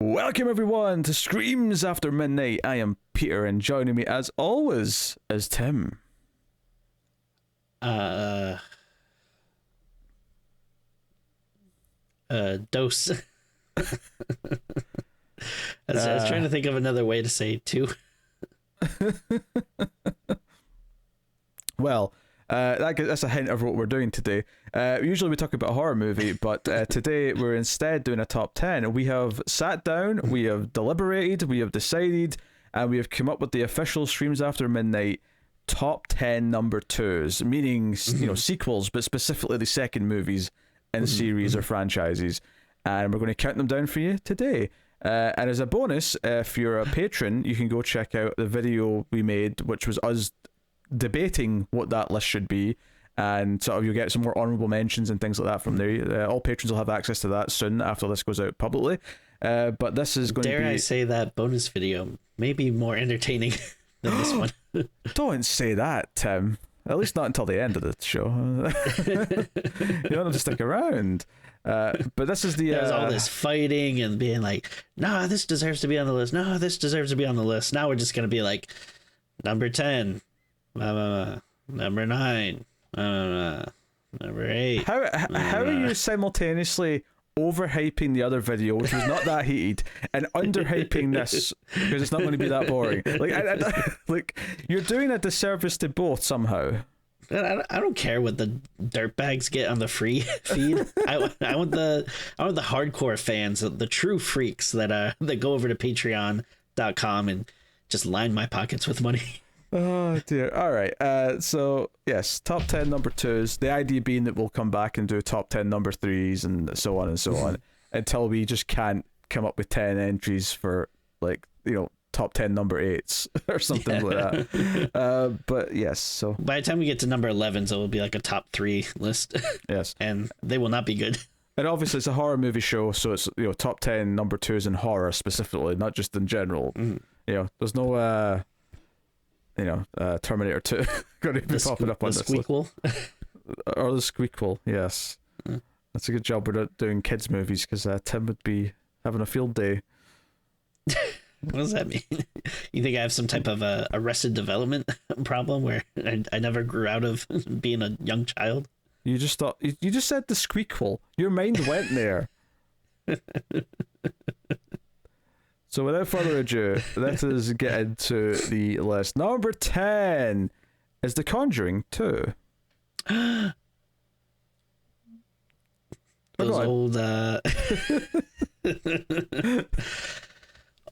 Welcome everyone to Screams After Midnight. I am Peter, and joining me as always is Tim. Dose. I was trying to think of another way to say two. Well, that's a hint of what we're doing today. Usually we talk about a horror movie, but today we're instead doing a top 10. We have sat down, we have deliberated, we have decided, and we have come up with the official Screams After Midnight top 10 number twos, meaning sequels, but specifically the second movies in series or franchises. And we're going to count them down for you today. And as a bonus, if you're a patron, you can go check out the video we made, which was us debating what that list should be, and sort of you'll get some more honorable mentions and things like that from there. All patrons will have access to that soon after this goes out publicly. But this is going to be... Dare I say that bonus video may be more entertaining than this one. Don't say that, Tim. At least not until the end of the show. You want them to stick around. But this is the... There's all this fighting and being like, no, this deserves to be on the list. No, this deserves to be on the list. Now we're just going to be like, number 10, number 9, number 8. How are you simultaneously overhyping the other video, which was not that heated, and underhyping this because it's not going to be that boring? Like you're doing a disservice to both somehow. I don't care what the dirtbags get on the free feed. I want the hardcore fans, the true freaks that go over to patreon.com and just line my pockets with money. Oh dear. All right. So yes, top 10 number twos. The idea being that we'll come back and do top 10 number threes and so on and so on until we just can't come up with 10 entries for top 10 number eights or something like that. But yes, so by the time we get to number 11s, it will be like a top 3 list. Yes. And they will not be good. And obviously it's a horror movie show, so it's top 10 number twos in horror specifically, not just in general. There's no Terminator 2 going to be popping up on this squeakquel. Or the squeakquel, yes. That's a good job we're not doing kids movies, because Tim would be having a field day. What does that mean? You think I have some type of Arrested Development problem where I never grew out of being a young child? You just thought you just said the squeakquel. Your mind went there. So without further ado, let us get into the list. Number 10 is The Conjuring 2. Those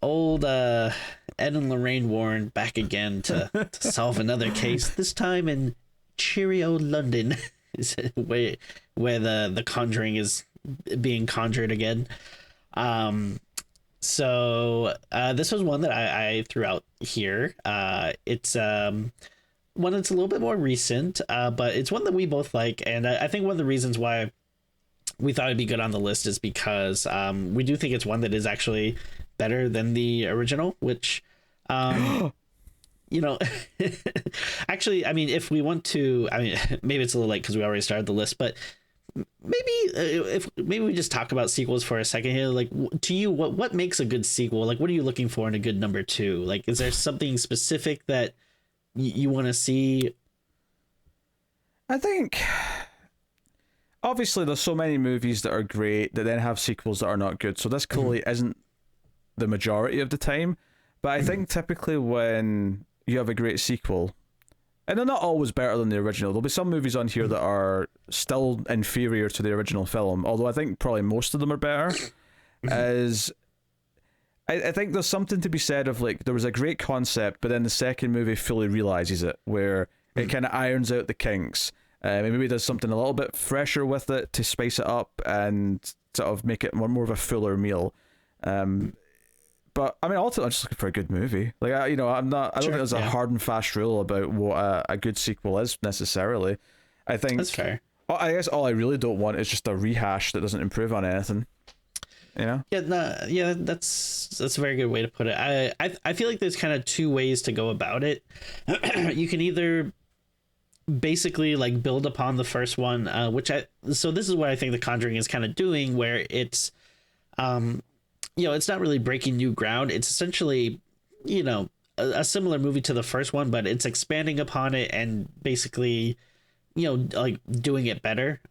old Ed and Lorraine Warren back again to solve another case, this time in Cheerio, London, where the Conjuring is being conjured again. So this was one that I threw out here. It's one that's a little bit more recent, but it's one that we both like, and I think one of the reasons why we thought it'd be good on the list is because we do think it's one that is actually better than the original, which actually, I mean, if we want to, I mean, maybe it's a little late because we already started the list, but maybe we just talk about sequels for a second here. Like, to you, what makes a good sequel? Like, what are you looking for in a good number 2? Like, is there something specific that you want to see? I think obviously there's so many movies that are great that then have sequels that are not good, so this clearly isn't the majority of the time. But I think typically when you have a great sequel, and they're not always better than the original, there'll be some movies on here that are still inferior to the original film, although I think probably most of them are better. I think there's something to be said of, like, there was a great concept, but then the second movie fully realizes it, where it kind of irons out the kinks. Maybe does something a little bit fresher with it to spice it up and sort of make it more of a fuller meal. But I mean, ultimately, I'm just looking for a good movie. Like, I don't think there's a hard and fast rule about what a good sequel is necessarily. I think that's fair. I guess all I really don't want is just a rehash that doesn't improve on anything. Yeah, that's a very good way to put it. I feel like there's kind of two ways to go about it. You can either basically like build upon the first one, so this is what I think The Conjuring is kind of doing, where it's it's not really breaking new ground. It's essentially, a similar movie to the first one, but it's expanding upon it and basically, like doing it better.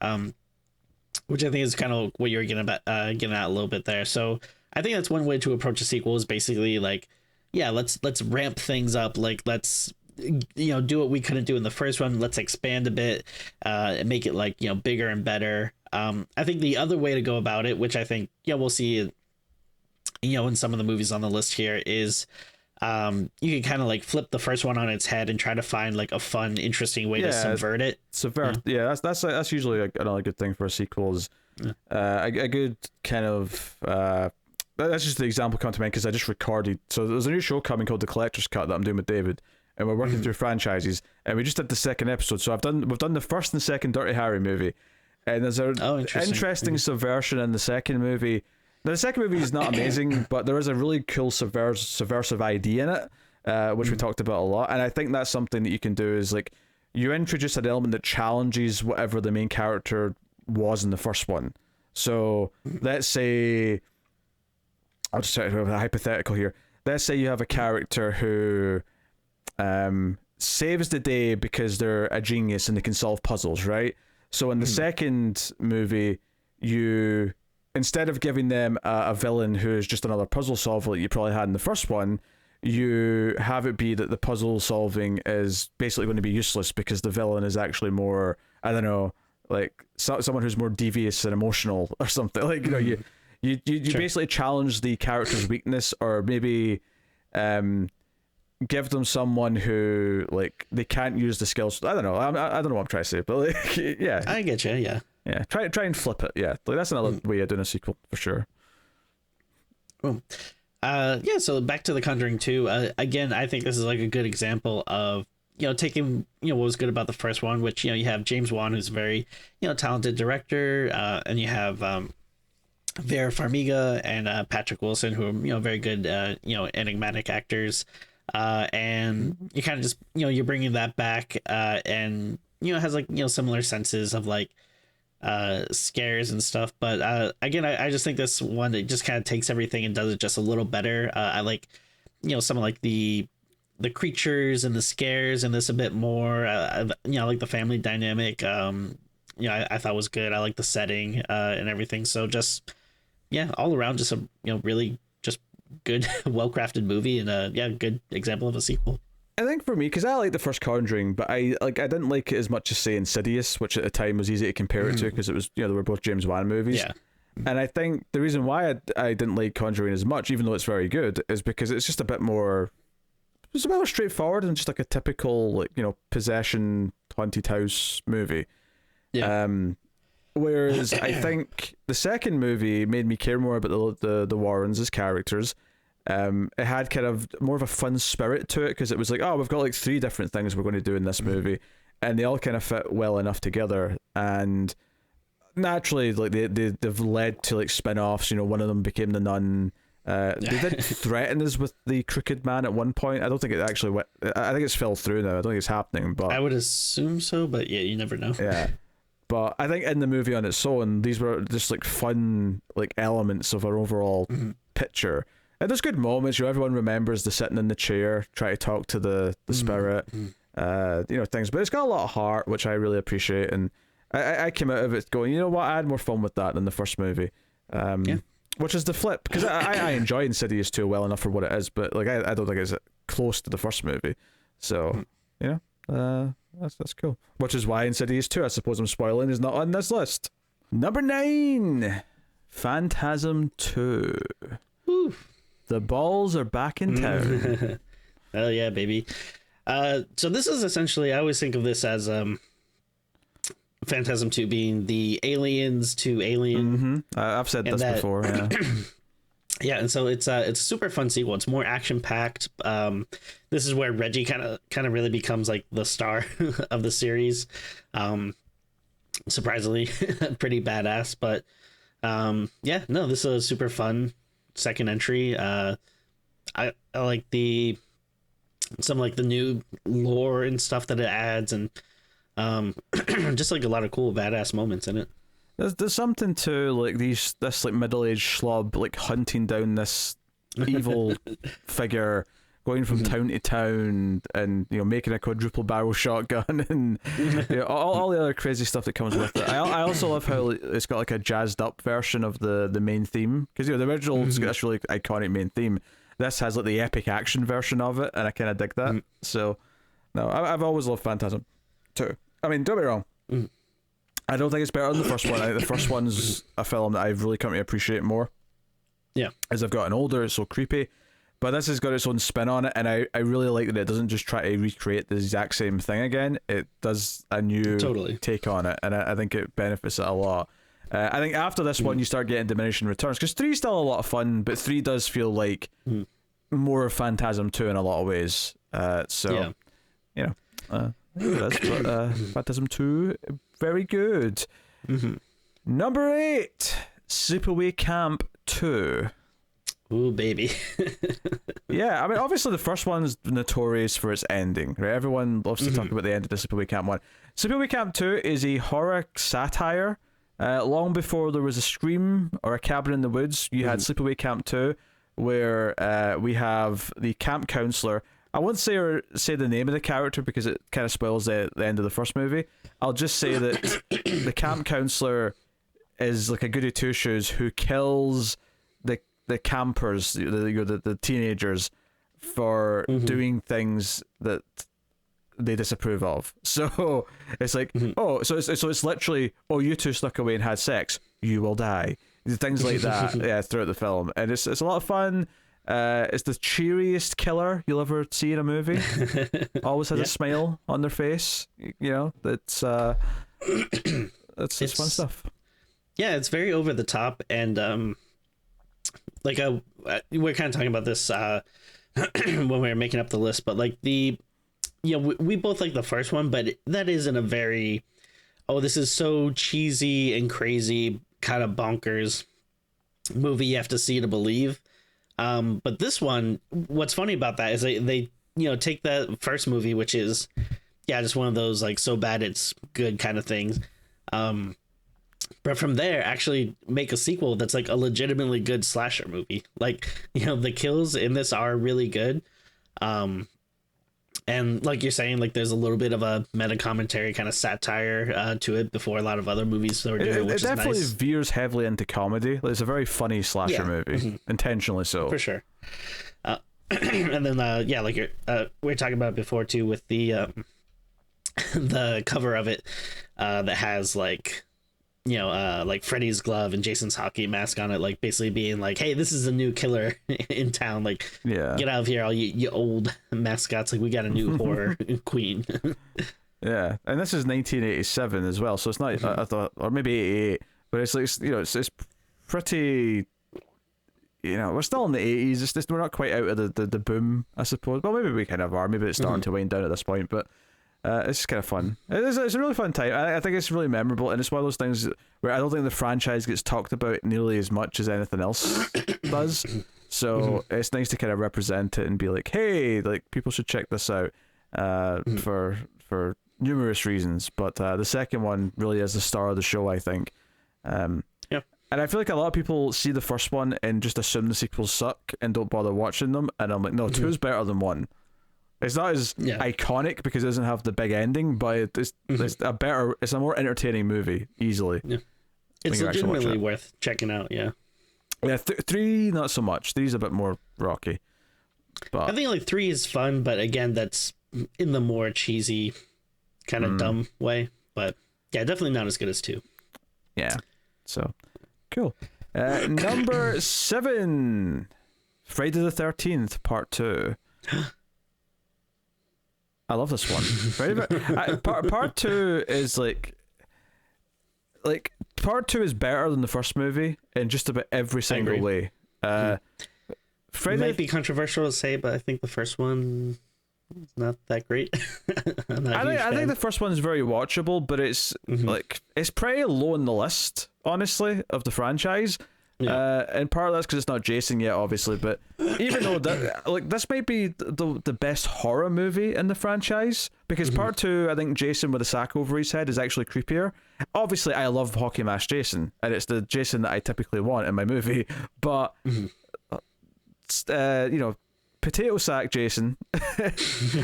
Which I think is kind of what you're getting at a little bit there. So I think that's one way to approach a sequel is basically like, yeah, let's ramp things up. Like let's do what we couldn't do in the first one. Let's expand a bit, and make it like bigger and better. I think the other way to go about it, which I think we'll see, in some of the movies on the list here, is you can kind of like flip the first one on its head and try to find like a fun, interesting way to subvert it. That's usually another good thing for a sequel is a good kind of that's just the example come to mind because I just recorded. So there's a new show coming called The Collector's Cut that I'm doing with David, and we're working through franchises, and we just did the second episode. So we've done the first and second Dirty Harry movie, and there's an interesting subversion in the second movie. Now, the second movie is not amazing, but there is a really cool subversive idea in it, which we talked about a lot. And I think that's something that you can do is like you introduce an element that challenges whatever the main character was in the first one. So let's say, I'll just try to have a hypothetical here. Let's say you have a character who saves the day because they're a genius and they can solve puzzles, right? So in the second movie, instead of giving them a villain who is just another puzzle solver like you probably had in the first one, you have it be that the puzzle solving is basically going to be useless because the villain is actually more, I don't know, like someone who's more devious and emotional or something. Like, you sure. Basically challenge the character's weakness, or maybe give them someone who like they can't use the skills. I don't know. I don't know what I'm trying to say, but like, yeah. I get you. Yeah. Yeah, try and flip it. Yeah, like that's another way of doing a sequel for sure. So back to The Conjuring 2. Again, I think this is like a good example of taking what was good about the first one, which you have James Wan, who's a very talented director, and you have Vera Farmiga and Patrick Wilson, who are very good enigmatic actors, and you kind of just you're bringing that back, and it has like similar senses of like scares and stuff, but again I just think this one, it just kind of takes everything and does it just a little better. I like some of like the creatures and the scares and this a bit more. I like the family dynamic. I thought was good. I like the setting and everything. So just all around just a really just good well-crafted movie and good example of a sequel. I think for me, because I like the first Conjuring, but I didn't like it as much as say Insidious, which at the time was easy to compare it to because it was they were both James Wan movies. Yeah. And I think the reason why I didn't like Conjuring as much, even though it's very good, is because it's just a bit more straightforward and just like a typical like possession haunted house movie. Yeah. Whereas I think the second movie made me care more about the Warrens as characters. It had kind of more of a fun spirit to it because it was like, oh, we've got like 3 different things we're going to do in this movie, and they all kind of fit well enough together. And naturally, like they've led to like spin-offs. One of them became the Nun. They did threaten us with the Crooked Man at one point. I don't think it actually went. I think it's fell through now. I don't think it's happening. But I would assume so. But yeah, you never know. Yeah. But I think in the movie on its own, these were just like fun like elements of our overall picture. And there's good moments. Everyone remembers the sitting in the chair, try to talk to the spirit, things. But it's got a lot of heart, which I really appreciate. And I came out of it going, you know what? I had more fun with that than the first movie. Which is the flip, because I enjoy Insidious 2 well enough for what it is, but like I don't think it's close to the first movie. So that's cool. Which is why Insidious 2, I suppose I'm spoiling, is not on this list. Number 9, Phantasm 2. Woo. The balls are back in town. Hell yeah, baby. So this is essentially, I always think of this as Phantasm 2 being the Aliens to Alien. I've said this before. Yeah. Yeah, and so it's a super fun sequel. It's more action packed. This is where Reggie kind of really becomes like the star of the series. Surprisingly, pretty badass. But this is a super fun second entry. I like some like the new lore and stuff that it adds, and just like a lot of cool badass moments in it. There's something to like this like middle-aged schlub like hunting down this evil figure, going from town to town, and making a quadruple barrel shotgun, and all the other crazy stuff that comes with it. I also love how it's got like a jazzed up version of the main theme, because the original's got this really iconic main theme. This has like the epic action version of it, and I kind of dig that. So no, I've always loved Phantasm 2. I mean, don't be wrong, I don't think it's better than the first one. I think the first one's a film that I've really come to appreciate more. Yeah. As I've gotten older, it's so creepy. But this has got its own spin on it, and I really like that it doesn't just try to recreate the exact same thing again. It does a new take on it, and I think it benefits it a lot. I think after this one, you start getting diminishing returns, because 3 is still a lot of fun, but 3 does feel like more of Phantasm 2 in a lot of ways. That's Phantasm 2, very good. Number 8, Sleepaway Camp 2. Ooh, baby. Yeah, I mean, obviously the first one's notorious for its ending, right? Everyone loves to talk about the end of the Sleepaway Camp 1. Sleepaway Camp 2 is a horror satire. Long before there was a Scream or a Cabin in the Woods, you had Sleepaway Camp 2, where we have the camp counselor. I won't say the name of the character because it kind of spoils the end of the first movie. I'll just say that the camp counselor is like a goody two shoes who kills the campers, the teenagers, for doing things that they disapprove of. So it's like, so it's literally, you two snuck away and had sex, you will die. Things like that, throughout the film, and it's a lot of fun. It's the cheeriest killer you'll ever see in a movie. Always has a smile on their face. It's fun stuff. Yeah, it's very over the top, and we're kind of talking about this when we were making up the list, but like we both like the first one, but that isn't a very this is so cheesy and crazy kind of bonkers movie you have to see to believe. But this one, what's funny about that is they take that first movie, which is just one of those like so bad it's good kind of things, but from there actually make a sequel that's like a legitimately good slasher movie. Like, the kills in this are really good, and like you're saying, like there's a little bit of a meta commentary kind of satire to it before a lot of other movies that were doing, which is nice. It definitely veers heavily into comedy. It's a very funny slasher movie, intentionally so, for sure. And then like we were talking about it before too, with the the cover of it that has like like Freddy's glove and Jason's hockey mask on it, like basically being like, hey, this is a new killer in town, like get out of here, all you old mascots, like we got a new horror queen. Yeah, and this is 1987 as well, so it's not I thought, or maybe 88, but it's like it's pretty, we're still in the 80s. It's just, we're not quite out of the boom, I suppose. Well, maybe we kind of are. Maybe it's starting to wind down at this point, but it's just kind of fun. It's a really fun time. I think it's really memorable, and it's one of those things where I don't think the franchise gets talked about nearly as much as anything else does. So it's nice to kind of represent it and be like, hey, like people should check this out for numerous reasons. But the second one really is the star of the show, I think. And I feel like a lot of people see the first one and just assume the sequels suck and don't bother watching them. And I'm like, no, 2 is better than 1. It's not as iconic because it doesn't have the big ending, but it's a more entertaining movie, easily. Yeah. It's legitimately worth checking out, yeah. Yeah, 3 not so much. 3's a bit more rocky. But I think like 3 is fun, but again, that's in the more cheesy, kind of dumb way. But yeah, definitely not as good as 2. Yeah. So cool. Number 7, Friday the 13th, Part 2. I love this one. Part 2 is like Part 2 is better than the first movie in just about every single way. Friday might be controversial to say, but I think the first one is not that great. I think the first one is very watchable, but it's like it's pretty low on the list, honestly, of the franchise. And part of that's because it's not Jason yet, obviously. But even though that, like, this might be the best horror movie in the franchise, because part 2, I think Jason with a sack over his head is actually creepier. Obviously, I love Hockey Mask Jason, and it's the Jason that I typically want in my movie. But potato sack Jason,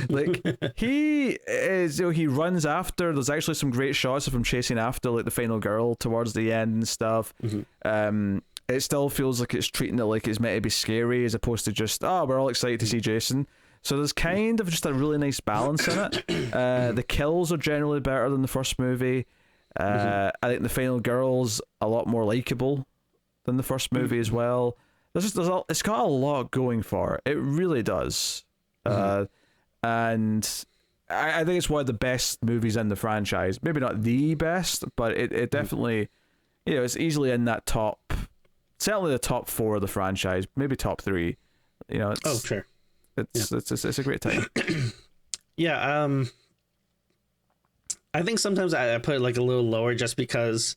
like, he is, he runs after. There's actually some great shots of him chasing after, like, the final girl towards the end and stuff. It still feels like it's treating it like it's meant to be scary, as opposed to just, we're all excited to see Jason. So there's kind of just a really nice balance in it. The kills are generally better than the first movie. I think the final girl's a lot more likable than the first movie as well. It's got a lot going for it. It really does. And I think it's one of the best movies in the franchise. Maybe not the best, but it definitely, it's easily in that top, certainly the top 4 of the franchise, maybe top 3. It's, sure. It's a great time. Yeah. I think sometimes I put it like a little lower just because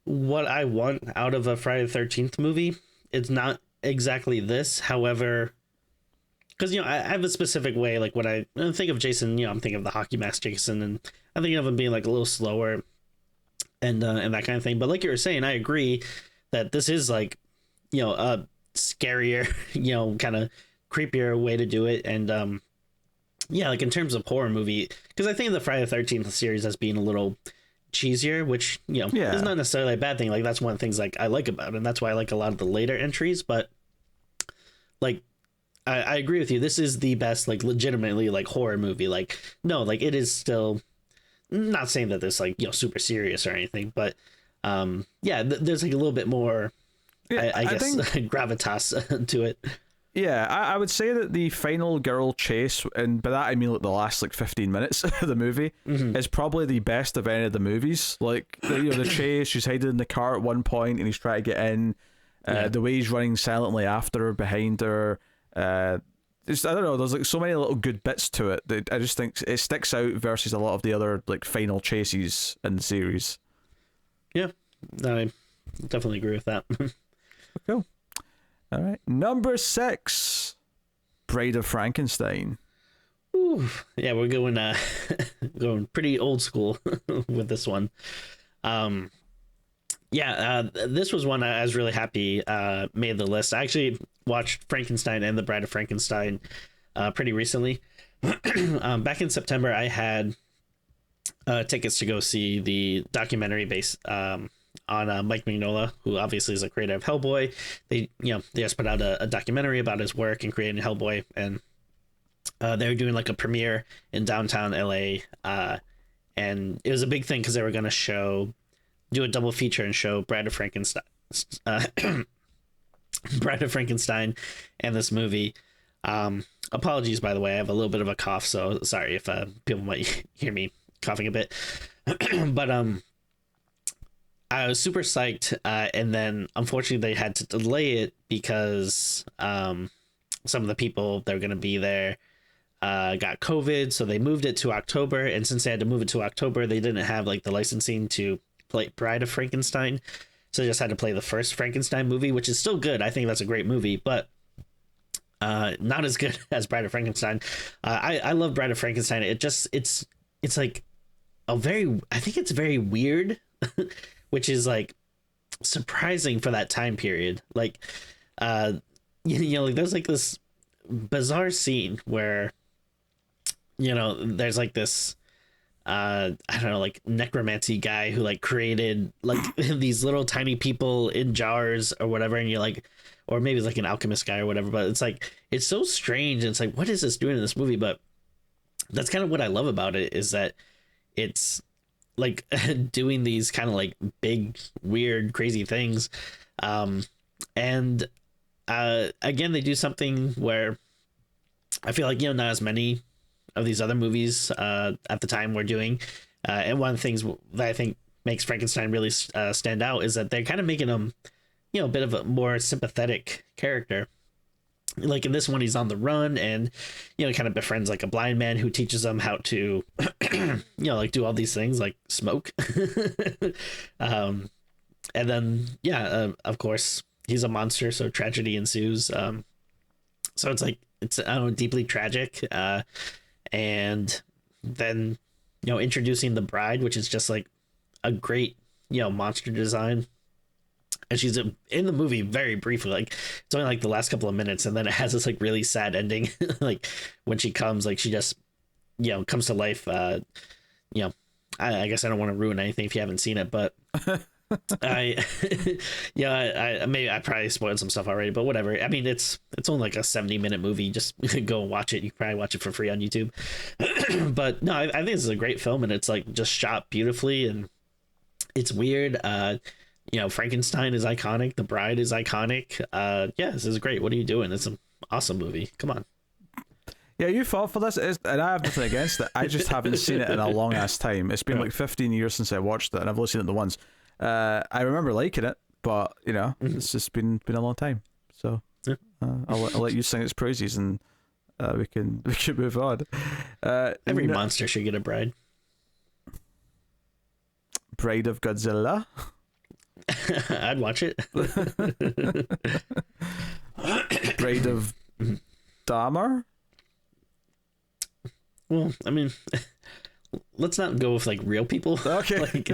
what I want out of a Friday the 13th movie, it's not exactly this. However, because, I have a specific way, like when I think of Jason, I'm thinking of the Hockey Mask Jason, and I'm thinking of him being like a little slower and that kind of thing. But like you were saying, I agree that this is like, a scarier, kind of creepier way to do it. And like in terms of horror movie, because I think the Friday the 13th series as being a little cheesier, which is not necessarily a bad thing. Like, that's one of the things like I like about it, and that's why I like a lot of the later entries. But like, I agree with you, this is the best, like, legitimately, like, horror movie. Like, no, like, it is still not saying that this, like, super serious or anything, but there's like a little bit more, I guess, gravitas to it. Yeah, I would say that the final girl chase, and by that I mean like the last like 15 minutes of the movie, is probably the best of any of the movies. Like, the chase, she's hiding in the car at one point and he's trying to get in. The way he's running silently after her, behind her. I don't know, there's like so many little good bits to it that I just think it sticks out versus a lot of the other like final chases in the series. Yeah, I definitely agree with that. Cool. All right, number 6, Bride of Frankenstein. Ooh, yeah, we're going going pretty old school with this one. This was one I was really happy made the list. I actually watched Frankenstein and the Bride of Frankenstein pretty recently. Back in September, I had tickets to go see the documentary based on Mike Mignola, who obviously is a creator of Hellboy. They just put out a documentary about his work in creating Hellboy, and they were doing like a premiere in downtown LA, and it was a big thing because they were going to do a double feature and show Bride of Frankenstein, Bride of Frankenstein, and this movie. Apologies, by the way, I have a little bit of a cough, so sorry if people might hear me coughing a bit. But I was super psyched, and then unfortunately they had to delay it because some of the people that were going to be there got COVID, so they moved it to October. And since they had to move it to October, they didn't have like the licensing to play Bride of Frankenstein, so they just had to play the first Frankenstein movie, which is still good. I think that's a great movie, but not as good as Bride of Frankenstein. I love Bride of Frankenstein. It's like I think it's very weird, which is like surprising for that time period. Like, like there's like this bizarre scene where, there's like this, I don't know, like necromancy guy who like created like these little tiny people in jars or whatever. And you're like, or maybe it's like an alchemist guy or whatever, but it's like, it's so strange. And it's like, what is this doing in this movie? But that's kind of what I love about it, is that it's like doing these kind of like big, weird, crazy things. And again, they do something where I feel like, not as many of these other movies at the time were doing. And one of the things that I think makes Frankenstein really stand out is that they're kind of making him, a bit of a more sympathetic character. Like in this one, he's on the run and, kind of befriends like a blind man who teaches him how to, like do all these things like smoke. And then, of course, he's a monster, so tragedy ensues. So it's like it's, I don't know, deeply tragic. And then, introducing the bride, which is just like a great, monster design. And she's in the movie very briefly, like it's only like the last couple of minutes, and then it has this like really sad ending. Like when she comes, like she just, comes to life. I guess I don't want to ruin anything if you haven't seen it, but I I maybe I probably spoiled some stuff already, but whatever. I mean, it's only like a 70-minute movie. Just go and watch it. You can probably watch it for free on YouTube. But no, I think this is a great film, and it's like just shot beautifully, and it's weird. Frankenstein is iconic. The Bride is iconic. Yeah, this is great. What are you doing? It's an awesome movie. Come on. Yeah, you fought for this, and I have nothing against it. I just haven't seen it in a long ass time. It's been like 15 years since I watched it, and I've only seen it the once. I remember liking it, but it's just been a long time. So I'll let you sing its praises, and we can move on. Every monster should get a bride. Bride of Godzilla. I'd watch it. Bride of Dahmer. Well, I mean, let's not go with like real people. Okay. Like,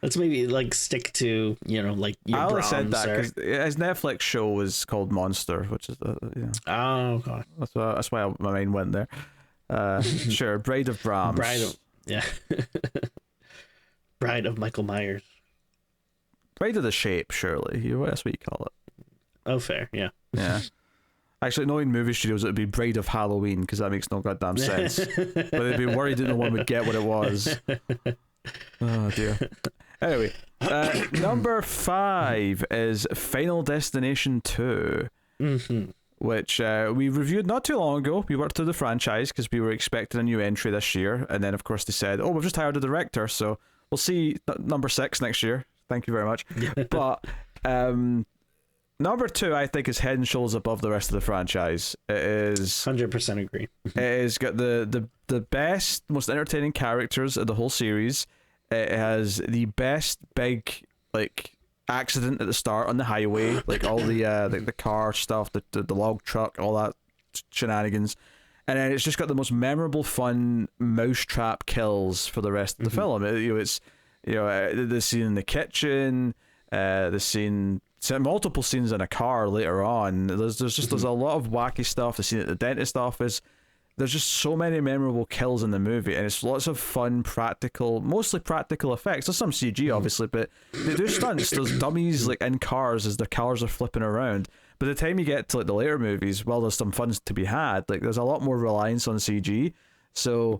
let's maybe like stick to like your I only Brahms said that or... because his Netflix show was called Monster, which is Oh god. That's why my mind went there. Sure, Bride of Brahms. Bride of Michael Myers. Bride of the Shape, surely. That's what you call it. Oh, fair. Yeah. Yeah. Actually, knowing movie studios, it would be Bride of Halloween, because that makes no goddamn sense. But they'd be worried that no one would get what it was. Oh, dear. Anyway, number 5 is Final Destination 2, which we reviewed not too long ago. We worked through the franchise because we were expecting a new entry this year. And then, of course, they said, we've just hired a director, so we'll see number 6 next year. Thank you very much. But number 2, I think, is head and shoulders above the rest of the franchise. It is 100% agree. It has got the best, most entertaining characters of the whole series. It has the best big like accident at the start on the highway, like all the car stuff, the log truck, all that shenanigans. And then it's just got the most memorable, fun mousetrap kills for the rest of the film. It's the scene in the kitchen, the scene. Multiple scenes in a car later on. There's a lot of wacky stuff. The scene at the dentist office. There's just so many memorable kills in the movie, and it's lots of fun, mostly practical effects. There's some CG, obviously, but they do stunts. There's dummies like in cars as their cars are flipping around. By the time you get to like the later movies, well, there's some fun to be had. Like there's a lot more reliance on CG. So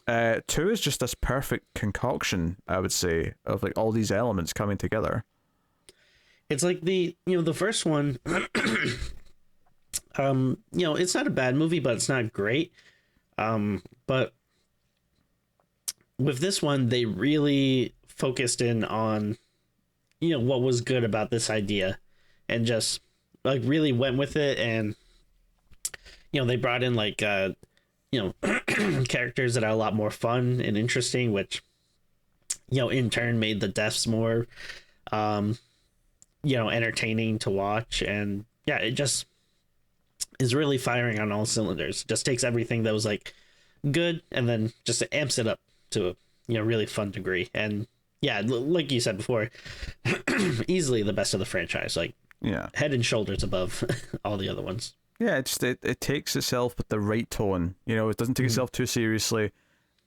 2 is just this perfect concoction, I would say, of like all these elements coming together. It's like the first one, it's not a bad movie, but it's not great. But with this one, they really focused in on, what was good about this idea and just like really went with it. And, they brought in like, characters that are a lot more fun and interesting, which, in turn made the deaths more, entertaining to watch. And yeah, it just is really firing on all cylinders. Just takes everything that was like good and then just amps it up to a really fun degree. And yeah, like you said before, easily the best of the franchise, like head and shoulders above all the other ones. Yeah, it takes itself with the right tone. It doesn't take itself too seriously,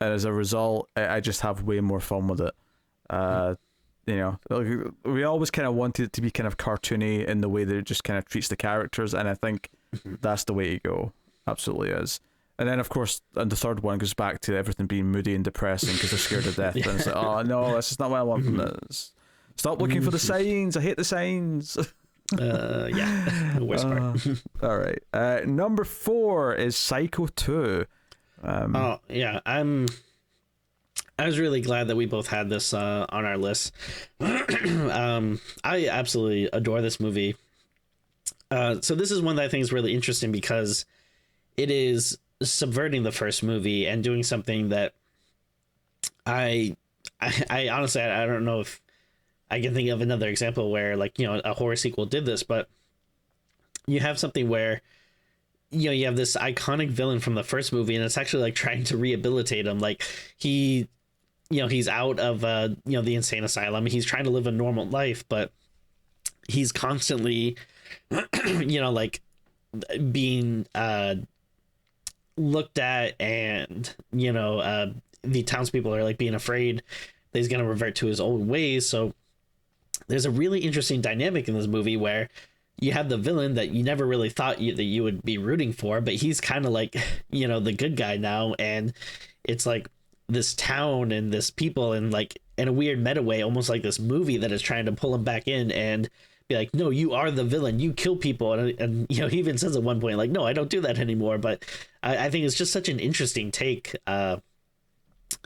and as a result, I just have way more fun with it. We always kind of wanted it to be kind of cartoony in the way that it just kind of treats the characters, and I think that's the way to go. Absolutely is. And then, of course, and the third one goes back to everything being moody and depressing because they're scared to death. And it's like, oh no, this is not what I want from this. Stop looking for the signs. I hate the signs. Yeah. The worst part. All right. Number 4 is Psycho 2. Oh yeah, I was really glad that we both had this on our list. I absolutely adore this movie. So this is one that I think is really interesting because it is subverting the first movie and doing something that I honestly, I don't know if I can think of another example where, like, you know, a horror sequel did this, but you have something where, you know, you have this iconic villain from the first movie, and it's actually like trying to rehabilitate him. Like, he, you know, he's out of you know, the insane asylum. He's trying to live a normal life, but he's constantly you know, like, being looked at, and, you know, the townspeople are like being afraid that he's going to revert to his old ways. So there's a really interesting dynamic in this movie where you have the villain that you never really thought that you would be rooting for, but he's kind of like, you know, the good guy now. And it's like this town and this people, and like in a weird meta way, almost like this movie that is trying to pull him back in and be like, no, you are the villain, you kill people. And you know, he even says at one point, like, no, I don't do that anymore. But I think it's just such an interesting take,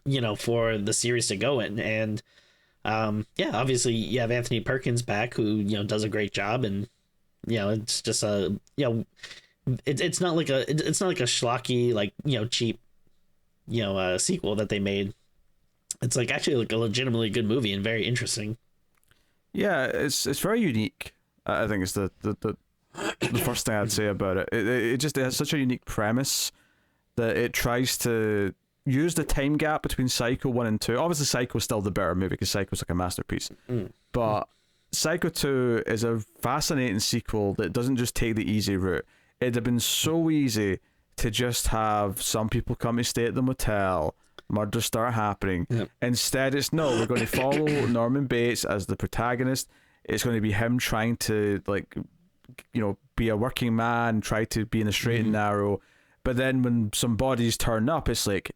you know, for the series to go in. And yeah, obviously you have Anthony Perkins back, who, you know, does a great job. And, you know, it's just a, you know, it's not like a schlocky, like, you know, cheap, you know, sequel that they made. It's like actually like a legitimately good movie and very interesting. Yeah, it's very unique. I think it's the first thing I'd say about it. It just has such a unique premise that it tries to use the time gap between Psycho 1 and 2. Obviously, Psycho's still the better movie because Psycho's like a masterpiece. But Psycho 2 is a fascinating sequel that doesn't just take the easy route. It'd have been so easy to just have some people come to stay at the motel, murders start happening. Yep. Instead, it's no, we're going to follow Norman Bates as the protagonist. It's going to be him trying to, like, you know, be a working man, try to be in the straight and narrow. But then when some bodies turn up, it's like,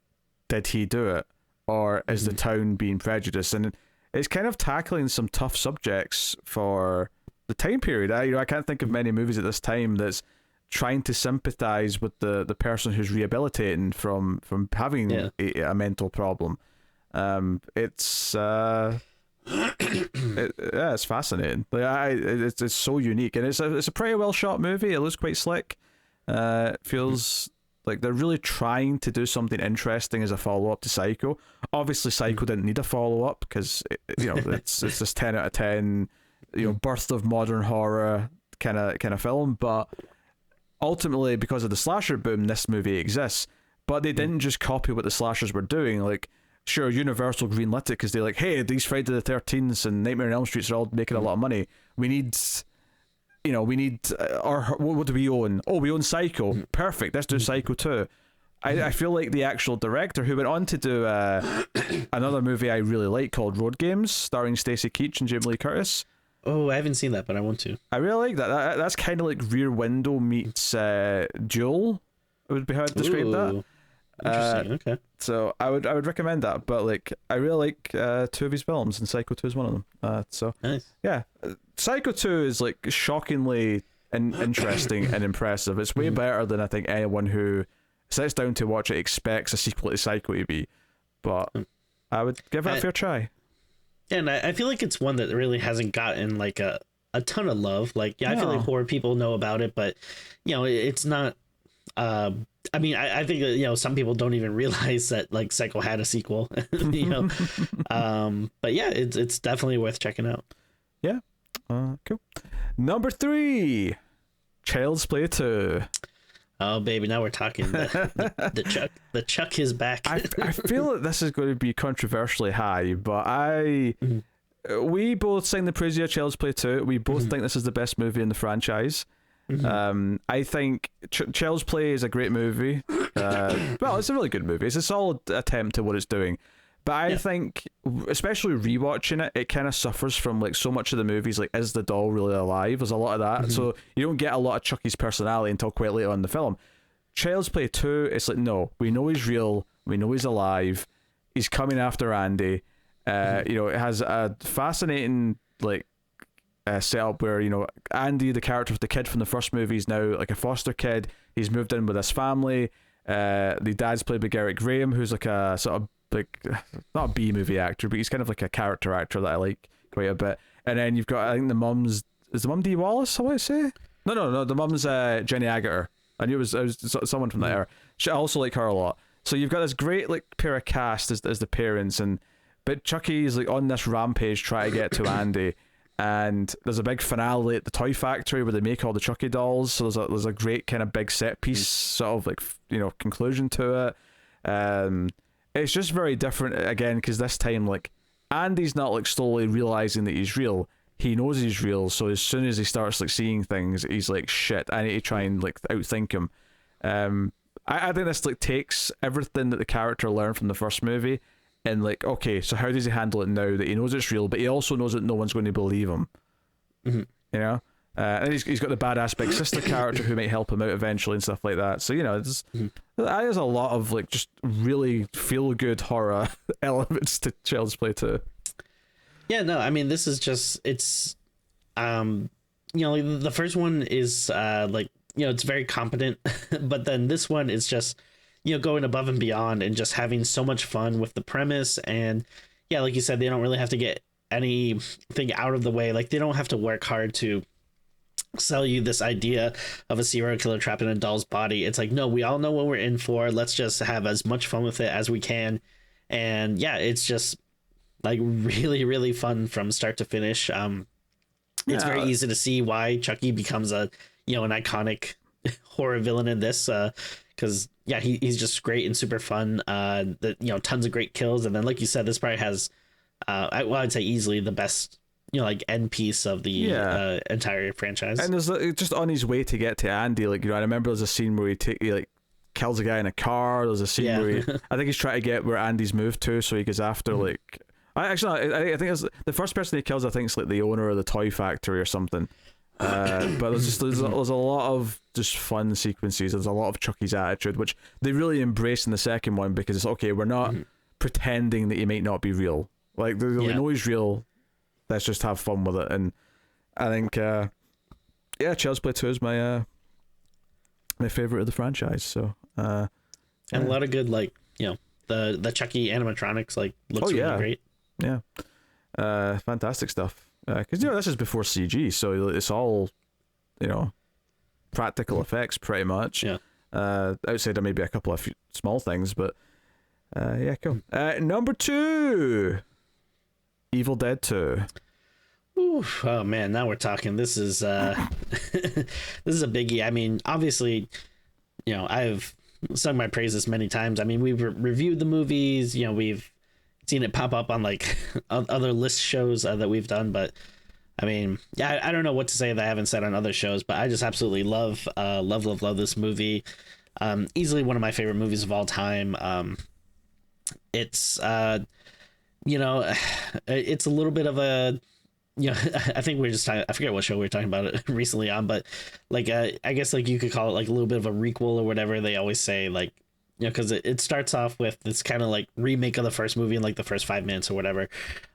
did he do it? Or is the town being prejudiced? And it's kind of tackling some tough subjects for the time period. I can't think of many movies at this time that's trying to sympathize with the person who's rehabilitating from having a mental problem. It's it's fascinating. Like, it's so unique, and it's a pretty well shot movie. It looks quite slick. It feels like they're really trying to do something interesting as a follow up to Psycho. Obviously, Psycho didn't need a follow up because you know it's this 10 out of 10, you know, birth of modern horror kind of film, but ultimately, because of the slasher boom, this movie exists. But they didn't just copy what the slashers were doing. Like, sure, Universal greenlit it because they're like, hey, these Friday the 13th and Nightmare on Elm Street are all making a lot of money. We need, you know, what do we own? Oh, we own Psycho. Perfect. Let's do Psycho 2. I feel like the actual director, who went on to do another movie I really like called Road Games, starring Stacy Keach and Jamie Lee Curtis. Oh, I haven't seen that, but I want to. I really like that. That's kind of like Rear Window meets Jewel. Would be how I'd describe that. Interesting. Okay. So I would recommend that. But like, I really like two of his films, and Psycho 2 is one of them. So nice. Yeah, Psycho 2 is like shockingly interesting and impressive. It's way better than I think anyone who sits down to watch it expects a sequel to Psycho to be. But I would give it a fair try. And I feel like it's one that really hasn't gotten like a ton of love. Like, yeah, I feel like horror people know about it, but, you know, it's not. I mean, I think that, you know, some people don't even realize that like Psycho had a sequel. You know, but yeah, it's definitely worth checking out. Yeah, cool. Number 3, Child's Play 2. Oh baby, now we're talking. The Chuck is back. I feel that this is going to be controversially high, but we both sing the praise of Child's Play 2. We both think this is the best movie in the franchise. I think Child's Play is a great movie. Well, it's a really good movie. It's a solid attempt to what it's doing. But I think, especially rewatching it, it kind of suffers from like so much of the movies. Like, is the doll really alive? There's a lot of that. So you don't get a lot of Chucky's personality until quite late on in the film. Child's Play 2, it's like, no, we know he's real. We know he's alive. He's coming after Andy. You know, it has a fascinating like setup where, you know, Andy, the character of the kid from the first movie, is now like a foster kid. He's moved in with his family. The dad's played by Garrett Graham, who's like a sort of like, not a B-movie actor, but he's kind of like a character actor that I like quite a bit. And then you've got, I think is the mum Dee Wallace, I want to say? No, the mum's Jenny Agutter. I knew it was someone from that era. I also like her a lot. So you've got this great like pair of cast as the parents, and but Chucky's like on this rampage trying to get to Andy, and there's a big finale at the toy factory where they make all the Chucky dolls. So there's a great kind of big set piece sort of like conclusion to it. It's just very different again because this time like Andy's not like slowly realizing that he's real. He knows he's real, so as soon as he starts like seeing things, he's like, shit, I need to try and like outthink him. I think this like takes everything that the character learned from the first movie and like, okay, so how does he handle it now that he knows it's real, but he also knows that no one's going to believe him. You know? And he's got the badass big sister character who might help him out eventually and stuff like that. So, there's a lot of like just really feel good horror elements to Child's Play 2. Yeah, no, I mean, this is just, it's, like the first one is it's very competent, but then this one is just, going above and beyond and just having so much fun with the premise. And yeah, like you said, they don't really have to get anything out of the way. Like they don't have to work hard to sell you this idea of a serial killer trapped in a doll's body. It's like, no, we all know what we're in for. Let's just have as much fun with it as we can. And yeah, it's just like really, really fun from start to finish. It's very easy to see why Chucky becomes an iconic horror villain in this, because he's just great and super fun. Tons of great kills, and then like you said, this probably has I'd say easily the best end piece of the entire franchise. And there's just on his way to get to Andy, like I remember there's a scene where he kills a guy in a car. There's a scene where I think he's trying to get where Andy's moved to, so he goes after I think it's the first person he kills. I think it's like the owner of the toy factory or something. But there's a lot of just fun sequences. There's a lot of Chucky's attitude, which they really embrace in the second one because it's okay. We're not pretending that he might not be real. Like they know he's real. Let's just have fun with it. And I think Child's Play 2 is my favorite of the franchise. So and a lot of good the Chucky animatronics looks really great. Yeah, fantastic stuff. Because this is before CG, so it's all practical effects pretty much. Yeah. Outside of maybe a couple of small things, but cool. Number 2, Evil Dead 2. Oof, oh man, now we're talking. This is this is a biggie. I mean, obviously, I've sung my praises many times. I mean, we've reviewed the movies. We've seen it pop up on other list shows that we've done. But I mean, I don't know what to say that I haven't said on other shows. But I just absolutely love this movie. Easily one of my favorite movies of all time. It's it's a little bit of a. I think I forget what show we were talking about it recently on, but I guess you could call it a little bit of a requel or whatever they always say, because it starts off with this kind of remake of the first movie in the first 5 minutes or whatever,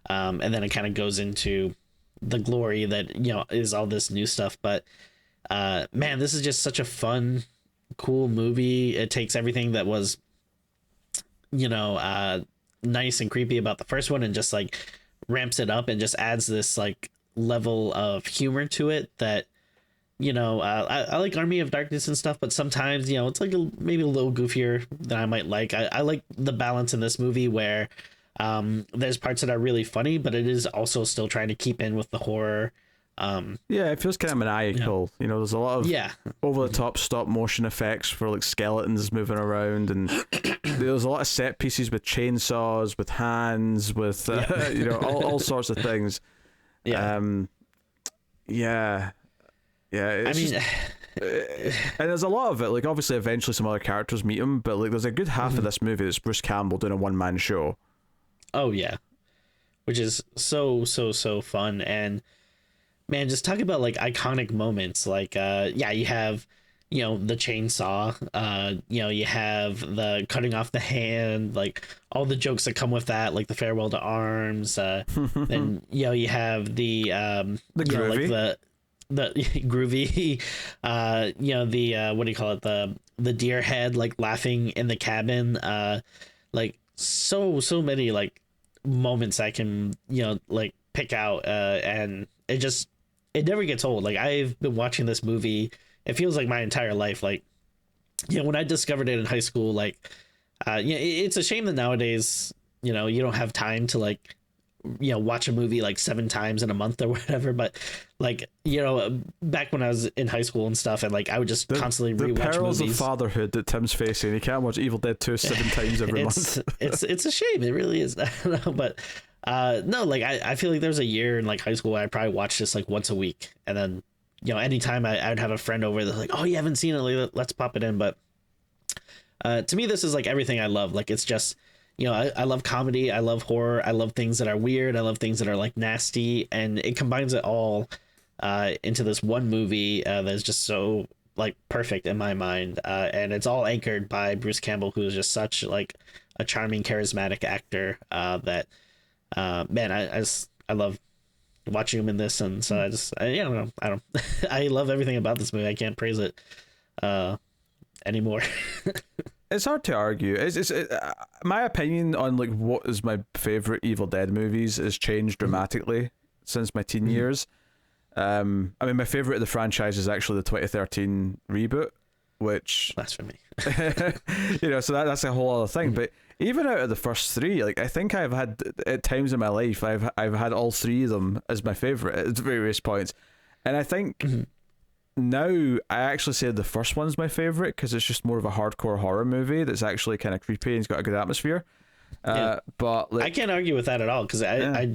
and then it kind of goes into the glory that is all this new stuff. But man, this is just such a fun, cool movie. It takes everything that was nice and creepy about the first one and just ramps it up and just adds this level of humor to it that I like Army of Darkness and stuff, but sometimes it's maybe a little goofier than I might like. I like the balance in this movie where there's parts that are really funny, but it is also still trying to keep in with the horror. It feels kind of maniacal. There's a lot of over the top stop motion effects for skeletons moving around, and there's a lot of set pieces with chainsaws, with hands, with all sorts of things. And there's a lot of it. Obviously, eventually some other characters meet him, but there's a good half of this movie that's Bruce Campbell doing a one-man show. Oh yeah, which is so fun. And man, just talk about iconic moments. You have the chainsaw. You have the cutting off the hand. All the jokes that come with that, the farewell to arms. Then you have the groovy. The groovy, what do you call it? The deer head, laughing in the cabin. So many moments I can, pick out. And it never gets old. I've been watching this movie. It feels like my entire life. When I discovered it in high school, it's a shame that nowadays, you know, you don't have time to like, you know, watch a movie like 7 times in a month or whatever. But like, you know, back when I was in high school and stuff, and like I would just constantly the rewatch perils movies. of fatherhood that Tim's facing. He can't watch Evil Dead 2 7 times every month. It's a shame. It really is. I don't know, but no, like I feel like there was a year in like high school where I probably watched this like once a week, and then, you know, anytime I'd have a friend over that's like, oh, you haven't seen it, like, let's pop it in. But to me, this is like everything I love. Like, it's just, you know, I love comedy, I love horror, I love things that are weird, I love things that are like nasty, and it combines it all into this one movie that's just so like perfect in my mind, and it's all anchored by Bruce Campbell, who is just such like a charming, charismatic actor that man, I love watching him in this, and so I don't know, I don't I love everything about this movie. I can't praise it anymore. It's hard to argue. My opinion on like what is my favorite Evil Dead movies has changed dramatically since my teen years. I mean, my favorite of the franchise is actually the 2013 reboot, which Blasphemy. you know, so that's a whole other thing. But even out of the first three, like I think I've had at times in my life, I've had all three of them as my favorite at various points, and I think. Now I actually say the first one's my favorite because it's just more of a hardcore horror movie that's actually kind of creepy and it's got a good atmosphere. But like, I can't argue with that at all, because I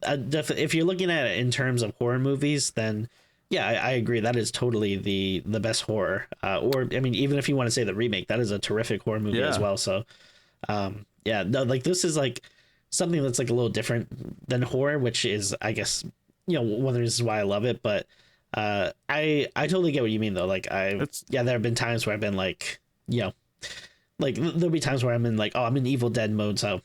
definitely, if you're looking at it in terms of horror movies, then yeah, I agree that is totally the best horror. Or I mean, even if you want to say the remake, that is a terrific horror movie as well. So yeah, no, like this is like something that's like a little different than horror, which is, I guess, you know, one of the reasons why I love it. But I totally get what you mean though. Like there have been times where I've been like, you know, like there'll be times where I'm in like, oh, I'm in Evil Dead mode, so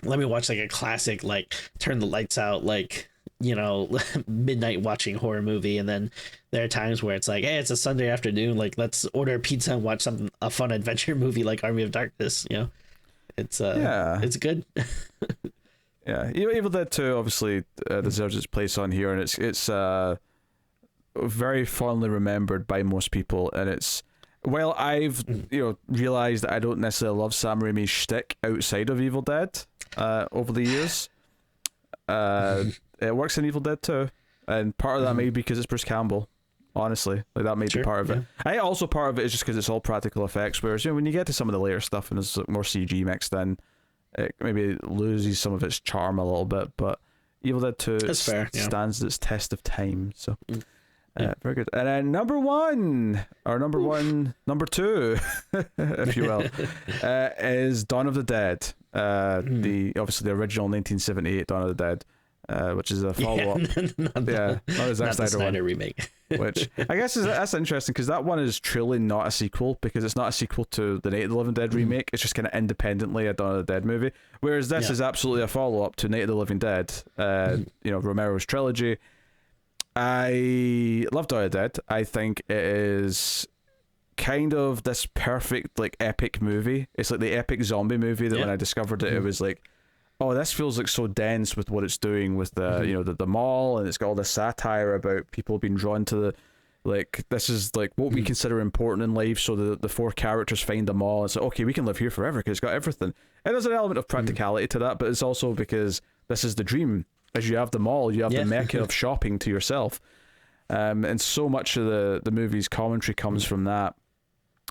let me watch like a classic, like turn the lights out, like, you know, midnight watching horror movie. And then there are times where it's like, hey, it's a Sunday afternoon, like let's order a pizza and watch a fun adventure movie like Army of Darkness. You know, it's it's good. Yeah, Evil Dead 2 obviously deserves its place on here, and it's very fondly remembered by most people, and it's, well, I've realized that I don't necessarily love Sam Raimi's shtick outside of Evil Dead over the years. It works in Evil Dead 2, and part of that may be because it's Bruce Campbell. Honestly, like that may be part of it. I think also part of it is just because it's all practical effects, whereas when you get to some of the later stuff and there's more CG mixed in, it maybe loses some of its charm a little bit. But Evil Dead 2 stands its test of time. So. Very good. And then number two, if you will, is Dawn of the Dead. Obviously the original 1978 Dawn of the Dead, which is a follow-up. Not the Zack Snyder remake. Which I guess that's interesting, because that one is truly not a sequel, because it's not a sequel to the Night of the Living Dead remake. It's just kind of independently a Dawn of the Dead movie. Whereas this is absolutely a follow-up to Night of the Living Dead, Romero's trilogy. I love Dawn of the Dead. I think it is kind of this perfect, like, epic movie. It's like the epic zombie movie that when I discovered it, it was like, oh, this feels like so dense with what it's doing with the the mall, and it's got all this satire about people being drawn to the, like, this is like what we consider important in life. So the four characters find the mall and say, okay, we can live here forever because it's got everything. And there's an element of practicality to that, but it's also because this is the dream. As you have the mall, you have the mecca of shopping to yourself, and so much of the movie's commentary comes from that.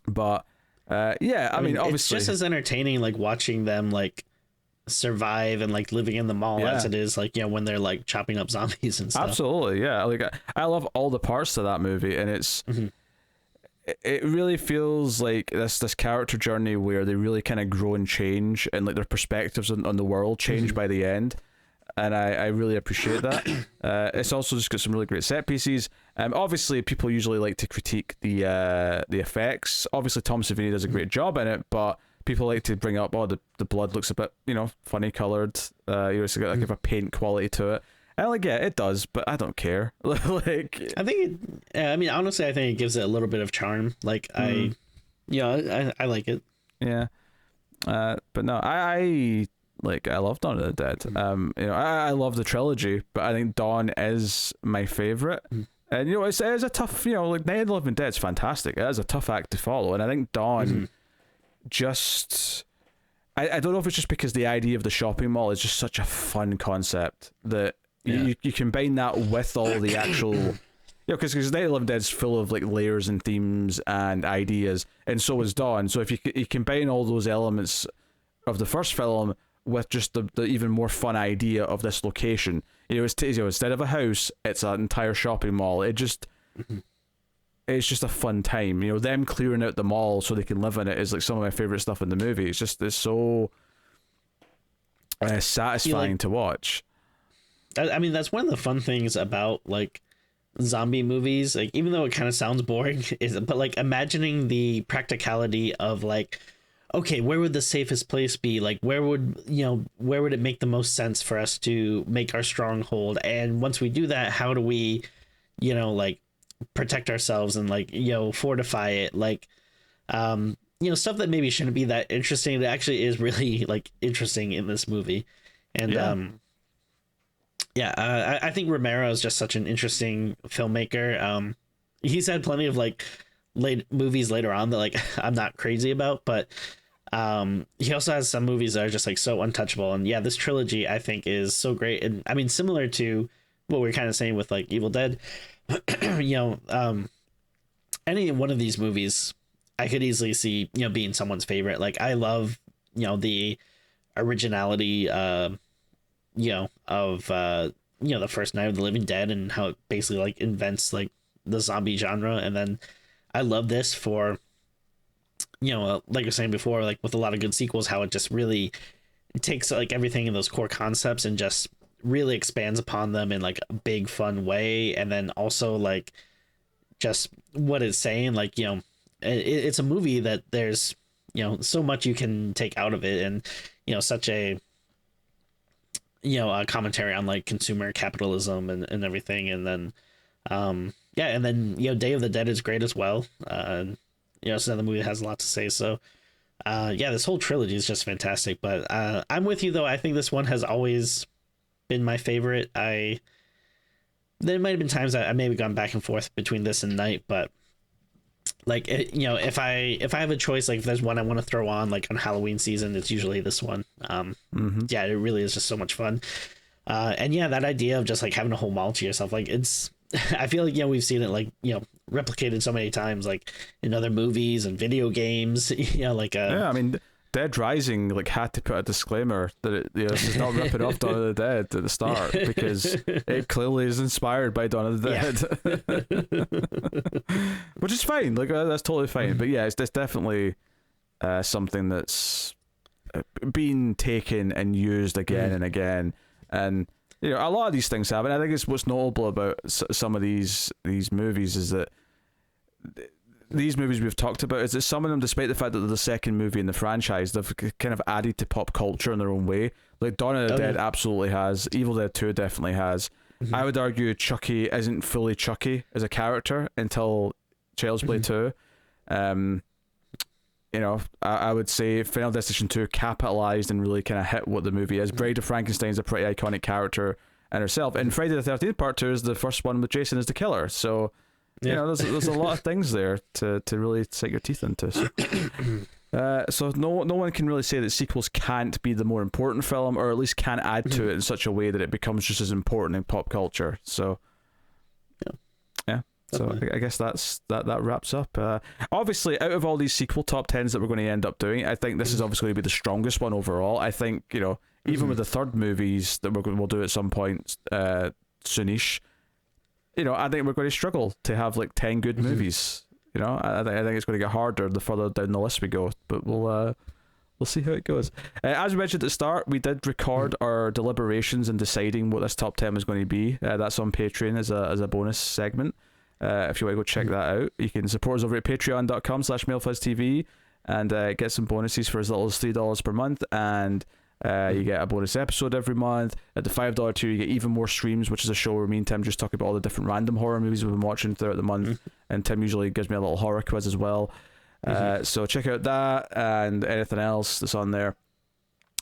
But I mean, obviously, it's just as entertaining, like watching them like survive and like living in the mall as it is, like, you know, when they're like chopping up zombies and stuff. Absolutely, yeah. Like I love all the parts to that movie, and it's it really feels like this character journey where they really kind of grow and change, and like their perspectives on the world change by the end. And I really appreciate that. It's also just got some really great set pieces. Obviously, people usually like to critique the effects. Obviously, Tom Savini does a great job in it, but people like to bring up, the blood looks a bit, funny coloured. It's got like a paint quality to it. And like, yeah, it does, but I don't care. Like, I think honestly, I think it gives it a little bit of charm. Like I like it. Yeah. But no, I love Dawn of the Dead. I love the trilogy, but I think Dawn is my favorite. And it is a tough, like Night of the Living Dead's fantastic. It is a tough act to follow, and I think Dawn I don't know if it's just because the idea of the shopping mall is just such a fun concept that you combine that with all the actual, because Night of the Living Dead is full of like layers and themes and ideas, and so is Dawn. So if you combine all those elements of the first film with just the even more fun idea of this location, instead of a house, it's an entire shopping mall. It just it's just a fun time. Them clearing out the mall so they can live in it is like some of my favorite stuff in the movie. It's so satisfying to watch. I mean, that's one of the fun things about like zombie movies. Like, even though it kind of sounds boring, but like imagining the practicality of like, okay, where would the safest place be? Like, where would it make the most sense for us to make our stronghold? And once we do that, how do we, like protect ourselves and like, fortify it? Like, stuff that maybe shouldn't be that interesting, that actually is really like interesting in this movie. And I think Romero is just such an interesting filmmaker. He's had plenty of like movies later on that like I'm not crazy about, but he also has some movies that are just like so untouchable. And this trilogy I think is so great. And I mean, similar to what we are kind of saying with like Evil Dead, any one of these movies I could easily see being someone's favorite. Like, I love the originality of the first Night of the Living Dead and how it basically like invents like the zombie genre. And then I love this for like you're saying before, like with a lot of good sequels, how it just really takes like everything in those core concepts and just really expands upon them in like a big fun way. And then also like just what it's saying, like it's a movie that there's so much you can take out of it, and such a a commentary on like consumer capitalism and everything. And then and then Day of the Dead is great as well. It's another movie that has a lot to say. So this whole trilogy is just fantastic. But I'm with you though. I think this one has always been my favorite. There might have been times I maybe gone back and forth between this and Night, but like if I have a choice, like if there's one I want to throw on like on Halloween season, it's usually this one. It really is just so much fun. And that idea of just like having a whole mall to yourself, like it's I feel like we've seen it like replicated so many times, like in other movies and video games. I mean, Dead Rising like had to put a disclaimer that it it's not ripping off Dawn of the Dead at the start, because it clearly is inspired by Dawn of the Dead. Which is fine, like that's totally fine. But it's definitely something that's been taken and used again and again. And a lot of these things happen. I think it's what's notable about some of these movies is that these movies we've talked about is that some of them, despite the fact that they're the second movie in the franchise, they've kind of added to pop culture in their own way. Like Dawn of the Dead absolutely has. Evil Dead 2 definitely has. I would argue Chucky isn't fully Chucky as a character until Child's Play 2. I would say Final Destination 2 capitalized and really kind of hit what the movie is. Bride of Frankenstein's a pretty iconic character in herself. And Friday the 13th Part 2 is the first one with Jason as the killer. So there's a lot of things there to really sink your teeth into. So no one can really say that sequels can't be the more important film, or at least can add to it in such a way that it becomes just as important in pop culture. So so I guess that wraps up. Obviously, out of all these sequel top 10s that we're going to end up doing, I think this is obviously going to be the strongest one overall. I think even with the third movies that we'll do at some point soonish, I think we're going to struggle to have like 10 good movies. I think it's going to get harder the further down the list we go, but we'll see how it goes. As we mentioned at the start, we did record our deliberations in deciding what this top 10 was going to be. That's on Patreon as a bonus segment. If you want to go check that out, you can support us over at patreon.com/MailFuzzTV and get some bonuses for as little as $3 per month, and you get a bonus episode every month. At the $5 tier, you get even more streams, which is a show where me and Tim just talk about all the different random horror movies we've been watching throughout the month, and Tim usually gives me a little horror quiz as well. So check out that and anything else that's on there.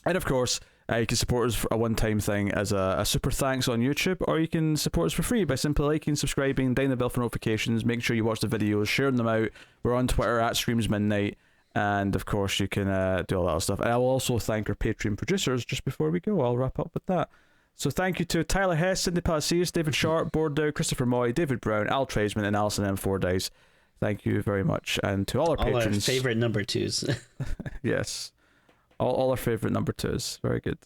And of course, you can support us for a one-time thing as a super thanks on YouTube, or you can support us for free by simply liking, subscribing, ding the bell for notifications, making sure you watch the videos, sharing them out. We're on Twitter at Streams Midnight, And of course, you can do all that stuff. And I will also thank our Patreon producers just before we go. I'll wrap up with that. So thank you to Tyler Hess, Cindy Palacios, David Sharp, Bordeaux, Christopher Moy, David Brown, Al Tradesman, and Alison M. Fordyce. Thank you very much. And to all our patrons. Our favorite number twos. Yes. All our favorite number twos. Very good.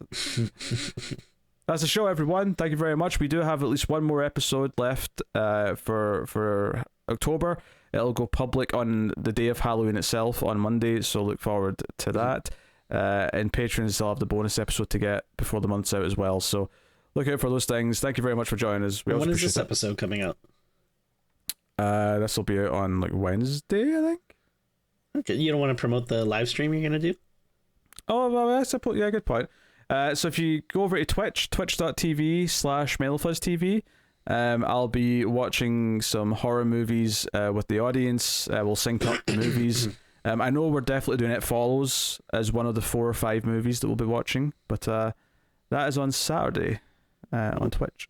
That's the show, everyone. Thank you very much. We do have at least one more episode left for October. It'll go public on the day of Halloween itself on Monday, so look forward to that. And patrons still have the bonus episode to get before the month's out as well. So look out for those things. Thank you very much for joining us. When is this episode coming out? This will be out on like Wednesday, I think. Okay, you don't want to promote the live stream you're gonna do? Oh, well, I suppose, yeah, good point. So if you go over to Twitch, twitch.tv/MailFuzzTV, I'll be watching some horror movies with the audience. We'll sync up the movies. I know we're definitely doing It Follows as one of the 4 or 5 movies that we'll be watching, but that is on Saturday on Twitch.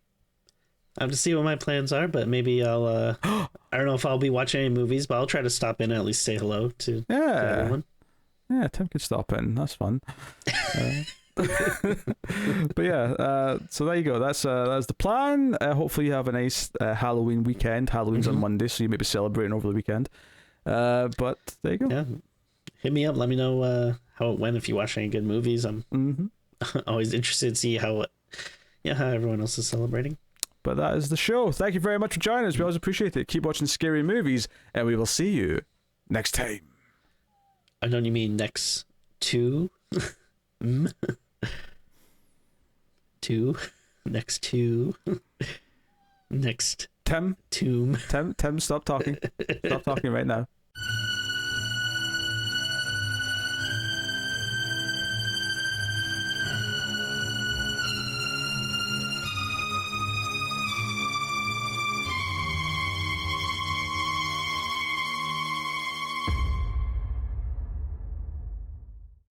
I have to see what my plans are, but maybe I'll I don't know if I'll be watching any movies, but I'll try to stop in and at least say hello to everyone. Yeah, Tim could stop in. That's fun. But yeah, so there you go. That's the plan. Hopefully you have a nice Halloween weekend. Halloween's on Monday, so you may be celebrating over the weekend. But there you go. Yeah, hit me up. Let me know how it went. If you watch any good movies, I'm always interested to see how everyone else is celebrating. But that is the show. Thank you very much for joining us. We always appreciate it. Keep watching scary movies, and we will see you next time. I know you mean next to next Tim, tomb. Tim, stop talking. Stop talking right now.